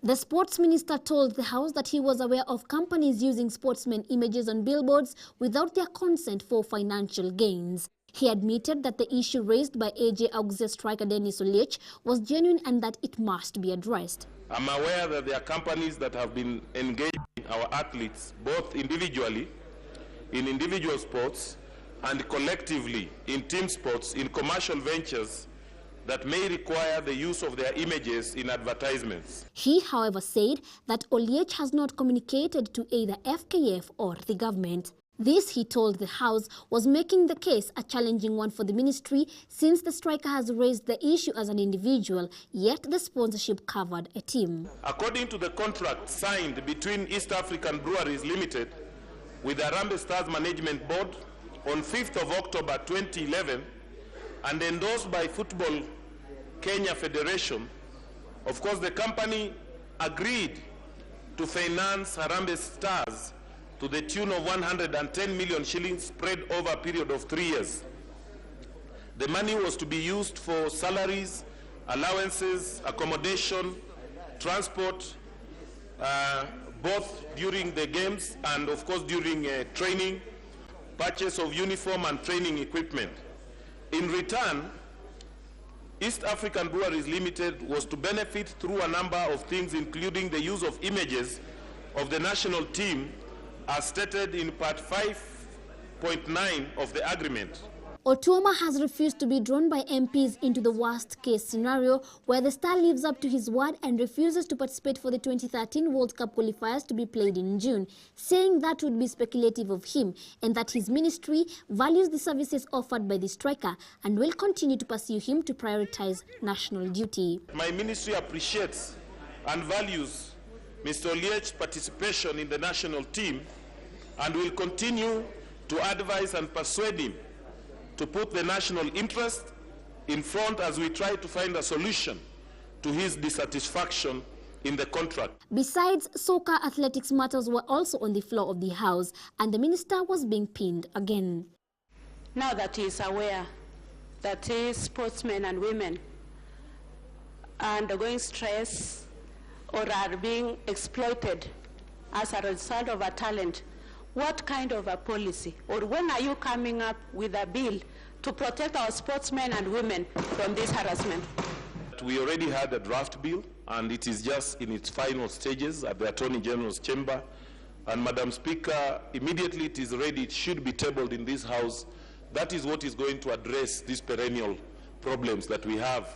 The sports minister told the House that he was aware of companies using sportsmen images on billboards without their consent for financial gains. He admitted that the issue raised by AJ Auxerre striker Dennis Oliech was genuine and that it must be addressed. I'm aware that there are companies that have been engaging our athletes both individually, in individual sports, and collectively in team sports, in commercial ventures that may require the use of their images in advertisements. He, however, said that Oliech has not communicated to either FKF or the government. This, he told the House, was making the case a challenging one for the ministry since the striker has raised the issue as an individual, yet the sponsorship covered a team. According to the contract signed between East African Breweries Limited with the Harambee Stars Management Board on 5th of October 2011 and endorsed by Football Kenya Federation, of course the company agreed to finance Harambee Stars to the tune of 110 million shillings spread over a period of 3 years. The money was to be used for salaries, allowances, accommodation, transport, both during the games and of course during training, purchase of uniform and training equipment. In return, East African Breweries Limited was to benefit through a number of things, including the use of images of the national team as stated in part 5.9 of the agreement. Otuoma has refused to be drawn by MPs into the worst-case scenario where the star lives up to his word and refuses to participate for the 2013 World Cup qualifiers to be played in June, saying that would be speculative of him and that his ministry values the services offered by the striker and will continue to pursue him to prioritize national duty. My ministry appreciates and values Mr. Oliech's participation in the national team and will continue to advise and persuade him to put the national interest in front as we try to find a solution to his dissatisfaction in the contract. Besides, soccer athletics matters were also on the floor of the House, and the minister was being pinned again. Now that he is aware that his sportsmen and women are undergoing stress or are being exploited as a result of a talent, what kind of a policy, or when are you coming up with a bill to protect our sportsmen and women from this harassment? We already had a draft bill, and it is just in its final stages at the Attorney General's chamber. And Madam Speaker, immediately it is ready, it should be tabled in this House. That is what is going to address these perennial problems that we have.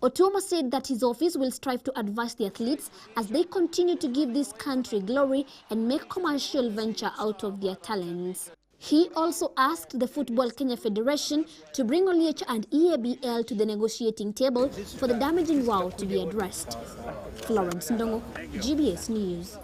Otuoma said that his office will strive to advise the athletes as they continue to give this country glory and make commercial venture out of their talents. He also asked the Football Kenya Federation to bring Oliech and Eabl to the negotiating table for the damaging row to be addressed. Florence Ndongo, GBS News.